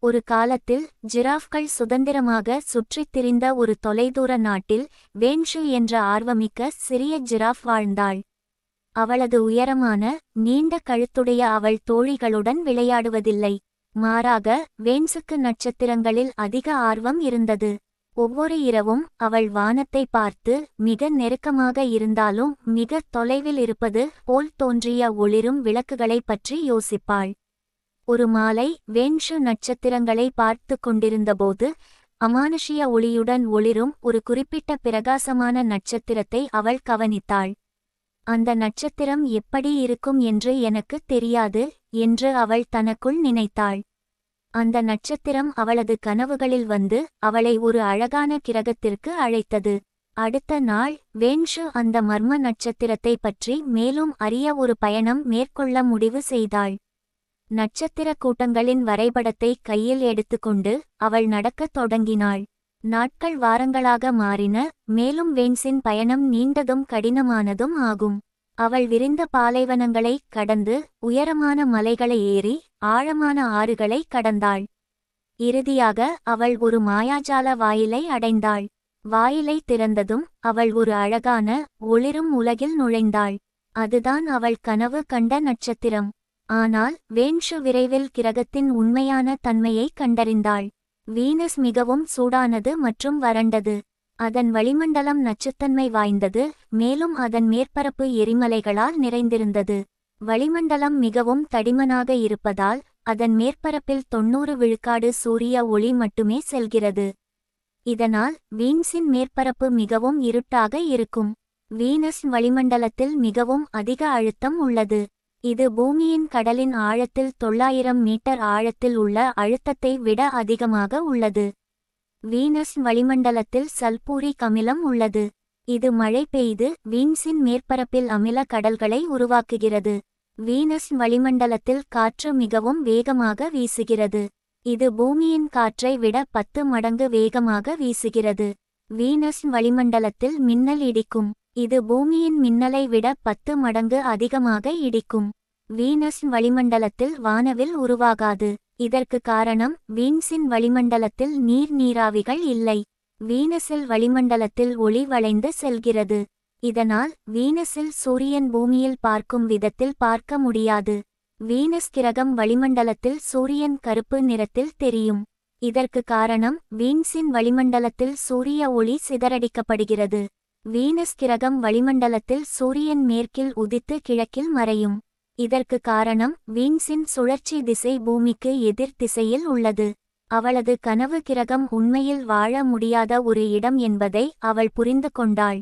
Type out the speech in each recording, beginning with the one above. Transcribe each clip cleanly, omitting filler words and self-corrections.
ஒரு காலத்தில் ஜிராஃப்கள் சுதந்திரமாக சுற்றித் திரிந்த ஒரு தொலைதூர நாட்டில் வேன்ஷு என்ற ஆர்வமிக்க சிறிய ஜிராஃப் வாழ்ந்தாள். அவளது உயரமான நீண்ட கழுத்துடைய அவள் தோழிகளுடன் விளையாடுவதில்லை. மாறாக வேன்ஸுக்கு நட்சத்திரங்களில் அதிக ஆர்வம் இருந்தது. ஒவ்வொரு இரவும் அவள் வானத்தை பார்த்து மிக நெருக்கமாக இருந்தாலும் மிக தொலைவில் இருப்பது போல் தோன்றிய ஒளிரும் விளக்குகளைப் பற்றி யோசிப்பாள். ஒரு மாலை வேன்ஷு நட்சத்திரங்களை பார்த்து கொண்டிருந்தபோது அமானுஷ்ய ஒளியுடன் ஒளிரும் ஒரு குறிப்பிட்ட பிரகாசமான நட்சத்திரத்தை அவள் கவனித்தாள். அந்த நட்சத்திரம் எப்படி இருக்கும் என்று எனக்கு தெரியாது என்று அவள் தனக்குள் நினைத்தாள். அந்த நட்சத்திரம் அவளது கனவுகளில் வந்து அவளை ஒரு அழகான கிரகத்திற்கு அழைத்தது. அடுத்த நாள் வேன்ஷு அந்த மர்ம நட்சத்திரத்தை பற்றி மேலும் அறிய ஒரு பயணம் மேற்கொள்ள முடிவு செய்தாள். நட்சத்திர கூட்டங்களின் வரைபடத்தை கையில் எடுத்துக்கொண்டு அவள் நடக்கத் தொடங்கினாள். நாட்கள் வாரங்களாக மாறின, மேலும் வேன்ஸின் பயணம் நீண்டதும் கடினமானதும் ஆகும். அவள் விரிந்த பாலைவனங்களை கடந்து உயரமான மலைகளை ஏறி ஆழமான ஆறுகளை கடந்தாள். இறுதியாக அவள் ஒரு மாயாஜால வாயிலை அடைந்தாள். வாயிலை திறந்ததும் அவள் ஒரு அழகான ஒளிரும் உலகில் நுழைந்தாள். அதுதான் அவள் கனவு கண்ட நட்சத்திரம். ஆனால் வேன்ஷு விரைவில் கிரகத்தின் உண்மையான தன்மையை கண்டறிந்தாள். வீனஸ் மிகவும் சூடானது மற்றும் வறண்டது. அதன் வளிமண்டலம் நச்சுத்தன்மை வாய்ந்தது, மேலும் அதன் மேற்பரப்பு எரிமலைகளால் நிறைந்திருந்தது. வளிமண்டலம் மிகவும் தடிமனாக இருப்பதால் அதன் மேற்பரப்பில் 90 விழுக்காடு சூரிய ஒளி மட்டுமே செல்கிறது. இதனால் வீன்ஸின் மேற்பரப்பு மிகவும் இருட்டாக இருக்கும். வீனஸ் வளிமண்டலத்தில் மிகவும் அதிக அழுத்தம் உள்ளது. இது பூமியின் கடலின் ஆழத்தில் 900 மீட்டர் ஆழத்தில் உள்ள அழுத்தத்தை விட அதிகமாக உள்ளது. வீனஸ் வளிமண்டலத்தில் சல்பூரிக் அமிலம் உள்ளது. இது மழை பெய்து வீன்ஸின் மேற்பரப்பில் அமில கடல்களை உருவாக்குகிறது. வீனஸ் வளிமண்டலத்தில் காற்று மிகவும் வேகமாக வீசுகிறது. இது பூமியின் காற்றை விட 10 மடங்கு வேகமாக வீசுகிறது. வீனஸ் வளிமண்டலத்தில் மின்னல் இடிக்கும். இது பூமியின் மின்னலை விட 10 மடங்கு அதிகமாக இடிக்கும். வீனஸ் வளிமண்டலத்தில் வானவில் உருவாகாது. இதற்கு காரணம் வீன்ஸின் வளிமண்டலத்தில் நீராவிகள் இல்லை. வீனஸில் வளிமண்டலத்தில் ஒளி வளைந்து செல்கிறது. இதனால் வீனஸில் சூரியன் பூமியில் பார்க்கும் விதத்தில் பார்க்க முடியாது. வீனஸ் கிரகம் வளிமண்டலத்தில் சூரியன் கருப்பு நிறத்தில் தெரியும். இதற்கு காரணம் வீன்ஸின் வளிமண்டலத்தில் சூரிய ஒளி சிதறடிக்கப்படுகிறது. வீனஸ் கிரகம் வளிமண்டலத்தில் சூரியன் மேற்கில் உதித்து கிழக்கில் மறையும். இதற்கு காரணம் வீன்ஸின் சுழற்சி திசை பூமிக்கு எதிர் திசையில் உள்ளது. அவளது கனவு கிரகம் உண்மையில் வாழ முடியாத ஒரு இடம் என்பதை அவள் புரிந்து கொண்டாள்.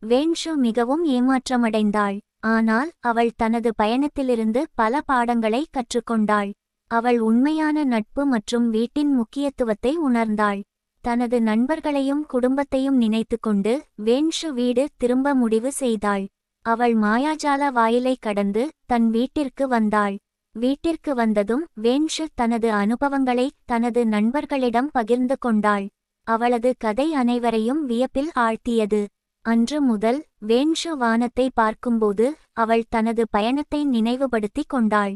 வேன்ஷு மிகவும் ஏமாற்றமடைந்தாள். ஆனால் அவள் தனது பயணத்திலிருந்து பல பாடங்களை கற்றுக்கொண்டாள். அவள் உண்மையான நட்பு மற்றும் வீட்டின் முக்கியத்துவத்தை உணர்ந்தாள். தனது நண்பர்களையும் குடும்பத்தையும் நினைத்துக்கொண்டு வேன்ஷு வீடு திரும்ப முடிவு செய்தாள். அவள் மாயாஜால வாயிலை கடந்து தன் வீட்டிற்கு வந்தாள். வீட்டிற்கு வந்ததும் வேன்ஷு தனது அனுபவங்களை தனது நண்பர்களிடம் பகிர்ந்து கொண்டாள். அவளது கதை அனைவரையும் வியப்பில் ஆழ்த்தியது. அன்று முதல் வேன்ஷு வானத்தை பார்க்கும்போது அவள் தனது பயணத்தை நினைவுபடுத்திக் கொண்டாள்.